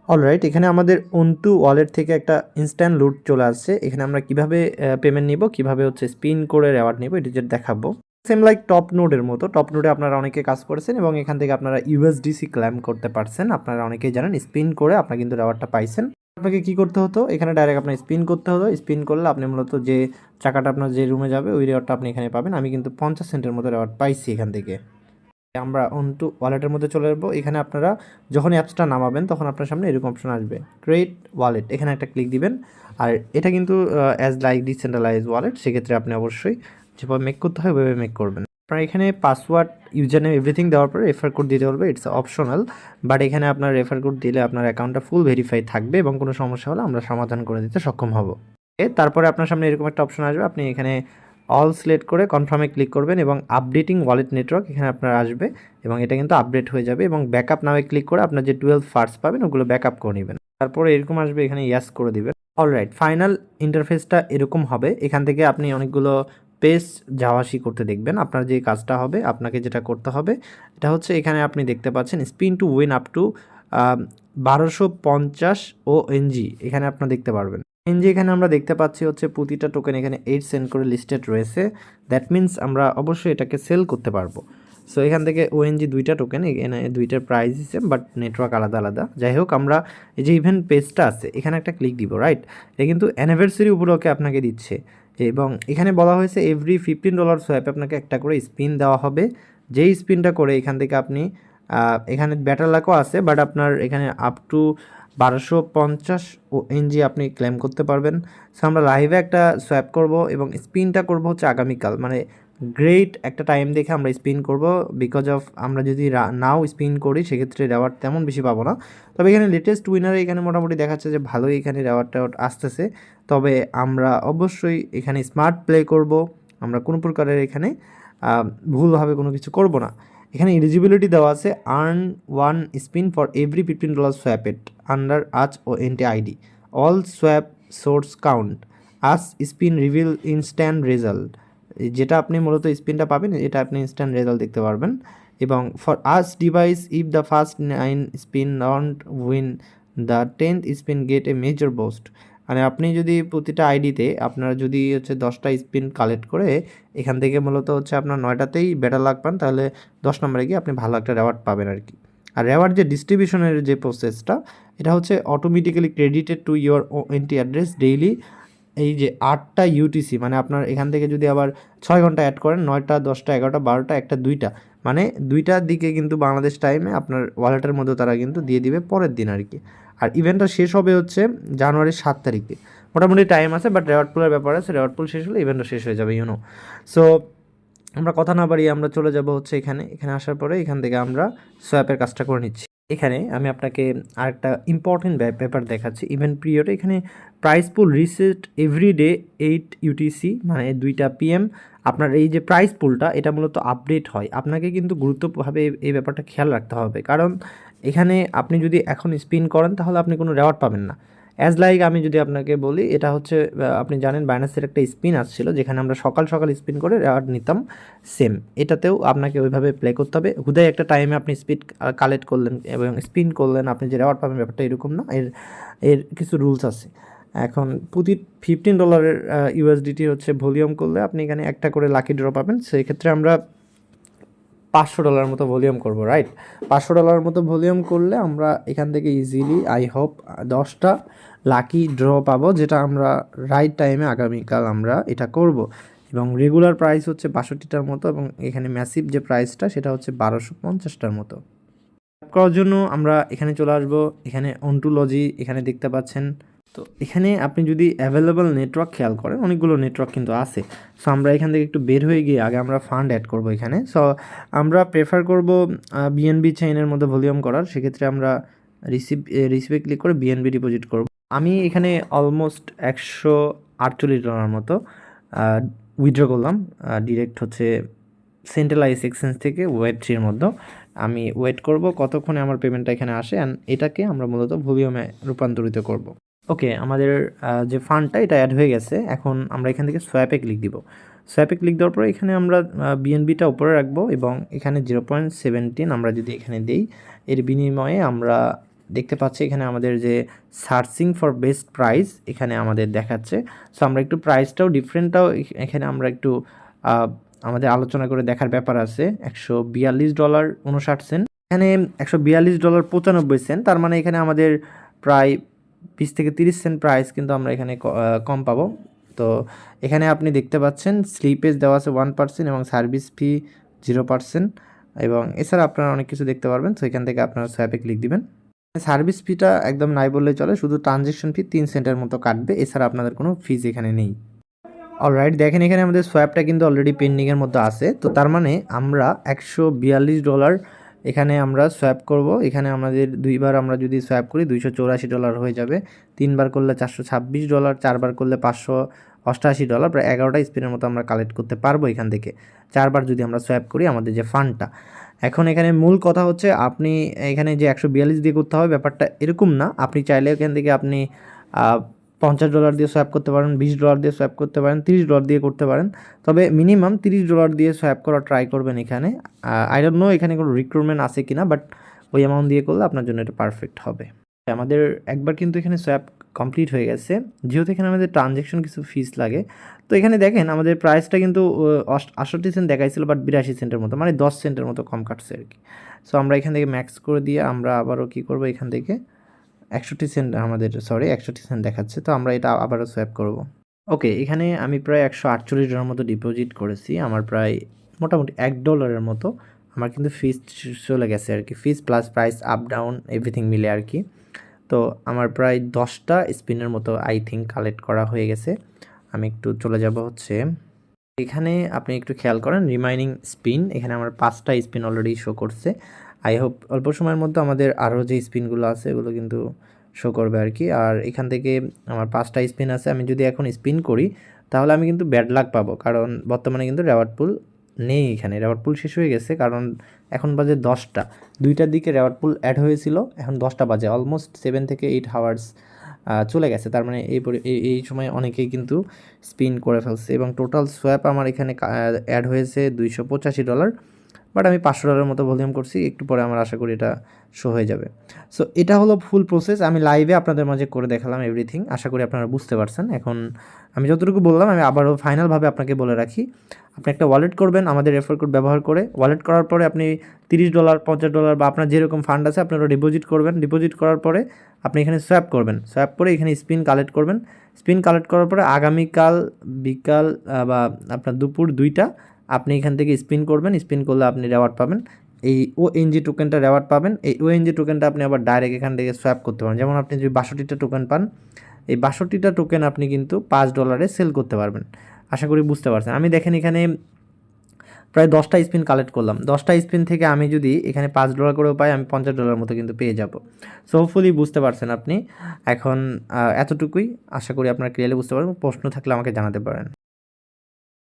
Alright, এখানে আমাদের অনটু wallet থেকে একটা ইনস্ট্যান্ট লুট চলে আসছে। এখানে আমরা কিভাবে পেমেন্ট নিব, কিভাবে হচ্ছে স্পিন করে রেওয়ার্ড নিব, এটা যে দেখাবো। সেম লাইক টপ নোডের মতো, টপ নোডে আপনারা অনেকে কাজ করেছেন এবং এখান থেকে আপনারা ইউএসডিসি ক্লেম করতে পারছেন। আপনারা অনেকেই জানেন স্পিন করে আপনারা কিন্তু রেওয়ার্ডটা পাইছেন। আপনাকে কি করতে হতো, এখানে ডাইরেক্ট আপনার স্পিন করতে হতো। স্পিন করলে আপনি মূলত যে টাকাটা আপনার যে রুমে যাবে ওই রেওয়ার্ডটা আপনি এখানে পাবেন। আমি কিন্তু 50 সেন্টের মতো রেওয়ার্ড পাইছি এখান থেকে। আমরা অনটু ওয়ালেটের মধ্যে চলে আসবো। এখানে আপনারা যখন অ্যাপসটা নামাবেন তখন আপনার সামনে এরকম অপশন আসবে, ক্রিয়েট ওয়ালেট, এখানে একটা ক্লিক দিবেন। আর এটা কিন্তু অ্যাজ লাইক ডিসেন্ট্রালাইজ ওয়ালেট, সেক্ষেত্রে আপনি অবশ্যই যেভাবে মেক করতে হয় ওইভাবে মেক করবেন। আপনার এখানে পাসওয়ার্ড, ইউজার নেম, এভরিথিং দেওয়ার পরে রেফার কোড দিতে বলবে, ইটস অপশনাল। বাট এখানে আপনার রেফার কোড দিলে আপনার অ্যাকাউন্টটা ফুল ভেরিফাই থাকবে এবং কোনো সমস্যা হলে আমরা সমাধান করে দিতে সক্ষম হব। তারপরে আপনার সামনে এরকম একটা অপশন আসবে, আপনি এখানে অল সিলেক্ট করে কনফার্মে ক্লিক করবেন এবং আপডেটিং ওয়ালেট নেটওয়ার্ক এখানে আপনার আসবে এবং এটা কিন্তু আপডেট হয়ে যাবে। এবং ব্যাকআপ নামে ক্লিক করে আপনার যে 12 ফার্স্ট পাবেন ওগুলো ব্যাকআপ করে নেবেন। তারপরে এরকম আসবে, এখানে ইয়াস করে দিবেন। অলরাইট, ফাইনাল ইন্টারফেসটা এরকম হবে। এখান থেকে আপনি অনেকগুলো পেজ যাওয়া আসি করতে দেখবেন। আপনার যে কাজটা হবে, আপনাকে যেটা করতে হবে এটা হচ্ছে, এখানে আপনি দেখতে পাচ্ছেন spin to win up to 1250 ONG, এখানে আপনার দেখতে পারবেন। এনজি এখানে আমরা দেখতে পাচ্ছি হচ্ছে প্রতিটা টোকেন এখানে 8 সেন্ট করে লিস্টেড রয়েছে। দ্যাট মিন্স আমরা অবশ্যই এটাকে সেল করতে পারবো। সো এখান থেকে ওএনজি দুইটা টোকেন, এখানে দুইটার প্রাইস সেম বাট নেটওয়ার্ক আলাদা আলাদা। যাই হোক, আমরা এই যে ইভেন্ট পেজটা আছে এখানে একটা ক্লিক দিব, রাইট? এটা কিন্তু অ্যানিভার্সারি উপলক্ষে আপনাকে দিচ্ছে এবং এখানে বলা হয়েছে এভরি $15 সোয়াপে আপনাকে একটা করে স্পিন দেওয়া হবে। যেই স্পিনটা করে এখান থেকে আপনি এখানে ব্যাটার লাকও আছে, বাট আপনার এখানে আপ টু 1250 ONG আপনি ক্লেম করতে পারবেন। সো আমরা লাইভে একটা সোয়াপ করব এবং স্পিনটা করব হচ্ছে আগামীকাল, মানে গ্রেট একটা টাইম দেখে আমরা স্পিন করব। বিকজ অফ আমরা যদি নাও স্পিন করি সেক্ষেত্রে রেওয়ার্ড তেমন বেশি পাবো না। তবে এখানে লেটেস্ট উইনারে এখানে মোটামুটি দেখাচ্ছে যে ভালোই এখানে রেওয়ার্ড টেওয়ার্ড আসতেছে। তবে আমরা অবশ্যই এখানে স্মার্ট প্লে করব, আমরা কোনো প্রকারের এখানে ভুলভাবে কোনো কিছু করব না। এখানে এলিজিবিলিটি দেওয়া আছে, earn 1 spin for every $15 swiped under each ONT ID, all swap source count, as spin reveal instant result. যেটা আপনি মূলত স্পিনটা পাবেন এটা আপনি ইনস্ট্যান্ট রেজাল্ট দেখতে পারবেন। এবং for us devices if the first 9 spin not win the 10th spin get a major boost. মানে আপনি যদি প্রতিটা আইডিতে আপনারা যদি হচ্ছে 10টা স্পিন কালেক্ট করে এখান থেকে মূলত হচ্ছে আপনার 9টাতেই বেটার লাক পান, তাহলে 10 নম্বরে গিয়ে আপনি ভালো একটা রেওয়ার্ড পাবেন আর কি। আর রেওয়ার্ড যে ডিস্ট্রিবিউশনের যে প্রসেসটা, এটা হচ্ছে automatically credited to your ONT address daily. এই যে 8টা ইউটিসি, মানে আপনার এখান থেকে যদি আবার 6 ঘন্টা অ্যাড করেন, 9টা 10টা 11টা 12টা 1টা 2টা, মানে 2টার দিকে কিন্তু বাংলাদেশ টাইমে আপনার ওয়ালেটের মধ্যে তারা কিন্তু দিয়ে দিবে পরের দিন আর কি। আর ইভেন্টটা শেষ হবে হচ্ছে জানুয়ারির 7 তারিখে। মোটামুটি টাইম আছে, বাট রেওয়ার্ড পুলের ব্যাপার আছে, রেওয়ার্ড পুল শেষ হলে ইভেন্টও শেষ হয়ে যাবে ইউনো। সো আমরা কথা না বাড়িয়ে আমরা চলে যাব হচ্ছে এখানে। এখানে আসার পরে এখান থেকে আমরা সোয়াপের কাজটা করে নিচ্ছি। এখানে আমি আপনাকে আরেকটা ইম্পর্টেন্ট ব্যাপার দেখাচ্ছি। ইভেন্ট পিরিয়ডে এখানে প্রাইস পুল রিসেট এভরি ডে 8 ইউটিসি, মানে 2টা PM। আপনার এই যে প্রাইস পুলটা এটা মূলত আপডেট হয়। আপনাকে কিন্তু গুরুত্বভাবে এই ব্যাপারটা খেয়াল রাখতে হবে, কারণ এখানে আপনি যদি এখন স্পিন করেন তাহলে আপনি কোনো রেওয়ার্ড পাবেন না। অ্যাজ লাইক আমি যদি আপনাকে বলি, এটা হচ্ছে আপনি জানেন বাইনান্সের একটা স্পিন আসছিল যেখানে আমরা সকাল সকাল স্পিন করে রেওয়ার্ড নিতাম, সেম এটাতেও আপনাকে ওইভাবে প্লে করতে হবে। হুদাই একটা টাইমে আপনি স্পিড কালেক্ট করলেন এবং স্পিন করলেন, আপনি যে রেওয়ার্ড পাবেন ব্যাপারটা এরকম না। এর এর কিছু রুলস আছে। এখন প্রতি $15 ইউএসডিটি হচ্ছে ভলিউম করলে আপনি এখানে একটা করে লাকি ড্র পাবেন। সেই ক্ষেত্রে আমরা $500 মতো ভলিউম করবো, রাইট? $500 মতো ভলিউম করলে আমরা এখান থেকে ইজিলি আই হোপ 10টা লাকি ড্র পাবো, যেটা আমরা রাইট টাইমে আগামীকাল আমরা এটা করব। এবং রেগুলার প্রাইস হচ্ছে 62টার মতো এবং এখানে ম্যাসিভ যে প্রাইসটা সেটা হচ্ছে 1250টার মতো। করার জন্য আমরা এখানে চলে আসবো, এখানে অন্টোলজি এখানে দেখতে পাচ্ছেন। তো এখানে আপনি যদি অ্যাভেলেবল নেটওয়ার্ক খেয়াল করেন, অনেকগুলো নেটওয়ার্ক কিন্তু আছে। সো আমরা এখান থেকে একটু বের হয়ে গিয়ে আগে আমরা ফান্ড অ্যাড করব এখানে। সো আমরা প্রেফার করব বিএনবি চেইনের মধ্যে ভলিউম করার। সেক্ষেত্রে আমরা রিসিভে ক্লিক করে বিএনবি ডিপোজিট করব। আমি এখানে অলমোস্ট $148 মতো উইথড্র করলাম ডিরেক্ট হচ্ছে সেন্ট্রালাইজ এক্সচেঞ্জ থেকে ওয়েব3-এর মধ্যে। আমি ওয়েট করব কতক্ষণে আমার পেমেন্টটা এখানে আসে, অ্যান্ড এটাকে আমরা মূলত ভলিউমে রূপান্তরিত করব। ওকে, আমাদের যে ফান্ডটা এটা অ্যাড হয়ে গেছে। এখন আমরা এখান থেকে সোয়াপে ক্লিক দিব। সোয়াপে ক্লিক দেওয়ার পরে এখানে আমরা বিএনবিটা উপরে রাখবো এবং এখানে 0.17 আমরা যদি এখানে দিই, এর বিনিময়ে আমরা দেখতে পাচ্ছি এখানে আমাদের যে সার্চিং ফর বেস্ট প্রাইস এখানে আমাদের দেখাচ্ছে। সো আমরা একটু প্রাইসটাও ডিফারেন্টটাও এখানে আমরা একটু আমাদের আলোচনা করে দেখার ব্যাপার আছে। $142.59 এখানে $142.95, তার মানে এখানে আমাদের প্রায় 20 থেকে 30 সেন্ট প্রাইস কিন্তু আমরা এখানে কম পাবো। তো এখানে আপনি দেখতে পাচ্ছেন স্লিপেজ দেওয়া আছে 1% এবং সার্ভিস ফি 0%, এবং এছাড়া আপনারা অনেক কিছু দেখতে পারবেন। তো এখান থেকে আপনারা সোয়াপে ক্লিক দিবেন। সার্ভিস ফিটা একদম নাই বললেই চলে, শুধু ট্রানজ্যাকশন ফি 3 সেন্টের মতো কাটবে, এছাড়া আপনাদের কোনো ফিজ এখানে নেই। অলরাইট, দেখেন এখানে আমাদের সোয়াপটা কিন্তু অলরেডি পেন্ডিংয়ের মধ্যে আছে। তো তার মানে আমরা $142 এখানে আমরা সোয়াপ করব। এখানে আমাদের 2বার আমরা যদি সোয়াপ করি $284 হয়ে যাবে, 3বার করলে $426, 4বার করলে $588, প্রায় 11টা স্পিনের মতো আমরা কালেক্ট করতে পারবো এখান থেকে, 4বার যদি আমরা সোয়াপ করি আমাদের যে ফান্ডটা। এখন এখানে মূল কথা হচ্ছে আপনি এখানে যে 142 দিয়ে করতে হবে ব্যাপারটা এরকম না। আপনি চাইলে এখান থেকে আপনি $50 দিয়ে সোয়াপ করতে পারেন, $20 দিয়ে সোয়াপ করতে পারেন, $30 দিয়ে করতে পারেন। তবে মিনিমাম $30 দিয়ে সোয়াপ করা ট্রাই করবেন এখানে। আই ডোন্ট নো এখানে কোনো রিক্রুটমেন্ট আছে কিনা, বাট ওই অ্যামাউন্ট দিয়ে করলে আপনার জন্য এটা পারফেক্ট হবে। আমাদের একবার কিন্তু এখানে সোয়াপ কমপ্লিট হয়ে গেছে, যেহেতু এখানে আমাদের ট্রানজ্যাকশন কিছু ফিস লাগে। তো এখানে দেখেন আমাদের প্রাইসটা কিন্তু 68 সেন্ট দেখাইছিল, বাট 82 সেন্টের মতো, মানে 10 সেন্টের মতো কম কাটছে আর কি। সো আমরা এখান থেকে ম্যাক্স করে দিয়ে আমরা আবারও কী করবো, এখান থেকে 61 সেন্ট দেখাচ্ছে। তো আমরা এটা আবারও সোয়াপ করব। ওকে, এখানে আমি প্রায় $148 মতো ডিপোজিট করেছি। আমার প্রায় মোটামুটি $1 মতো আমার কিন্তু ফিস চলে গেছে আর কি, fees plus price up down everything মিলে আর কি। তো আমার প্রায় 10টা স্পিনের মতো আই থিঙ্ক কালেক্ট করা হয়ে গেছে। আমি একটু চলে যাব হচ্ছে এখানে, আপনি একটু খেয়াল করেন রিমাইনিং স্পিন, এখানে আমার 5টা স্পিন অলরেডি শো করছে। আই হোপ অল্প সময়ের মধ্যে আমাদের আরও যে স্পিনগুলো আছে এগুলো কিন্তু শো করবে আর কি। আর এখান থেকে আমার 5টা স্পিন আছে, আমি যদি এখন স্পিন করি তাহলে আমি কিন্তু ব্যাড লাক পাবো, কারণ বর্তমানে কিন্তু রেওয়ার্ড পুল নেই, এখানে রেওয়ার্ড পুল শেষ হয়ে গেছে। কারণ এখন বাজে 10টা, 2টার দিকে রেওয়ার্ড পুল অ্যাড হয়েছিল, এখন 10টা বাজে, অলমোস্ট 7 থেকে 8 আওয়ার্স চলে গেছে। তার মানে এই সময় অনেকেই কিন্তু স্পিন করে ফেলছে, এবং টোটাল সোয়াপ আমার এখানে অ্যাড হয়েছে $285, বাট আমি $500 মতো ভলিউম করছি। একটু পরে আমার আশা করি এটা শো হয়ে যাবে। সো এটা হলো ফুল প্রসেস, আমি লাইভে আপনাদের মাঝে করে দেখালাম এভরিথিং। আশা করি আপনারা বুঝতে পারছেন। এখন আমি যতটুকু বললাম আমি আবারও ফাইনালভাবে আপনাকে বলে রাখি, আপনি একটা ওয়ালেট করবেন আমাদের রেফার কোড ব্যবহার করে। ওয়ালেট করার পরে আপনি $30, $50 বা আপনার যেরকম ফান্ড আছে আপনারা ডিপোজিট করবেন। ডিপোজিট করার পরে আপনি এখানে সোয়াপ করবেন, সোয়াপ করে এখানে স্পিন কালেক্ট করবেন। স্পিন কালেক্ট করার পরে আগামীকাল বিকাল বা আপনার দুপুর 2টা আপনি এখান থেকে স্পিন করবেন। স্পিন করলে আপনি রেওয়ার্ড পাবেন, এই ওএনজি টোকেনটা রেওয়ার্ড পাবেন। এই ওএনজি টোকেনটা আপনি আবার ডাইরেক্ট এখান থেকে সোয়াপ করতে পারেন। যেমন আপনি যদি 62টা টোকেন পান, এই 62টা টোকেন আপনি কিন্তু $5 সেল করতে পারবেন। আশা করি বুঝতে পারছেন। আমি দেখেন এখানে প্রায় 10টা স্পিন কালেক্ট করলাম, 10টা স্পিন থেকে আমি যদি এখানে $5 করেও পাই, আমি $50 মতো কিন্তু পেয়ে যাব। সো হোপফুলি বুঝতে পারছেন আপনি। এখন এতটুকুই, আশা করি আপনারা ক্লিয়ারলি বুঝতে পারবেন। প্রশ্ন থাকলে আমাকে জানাতে পারেন।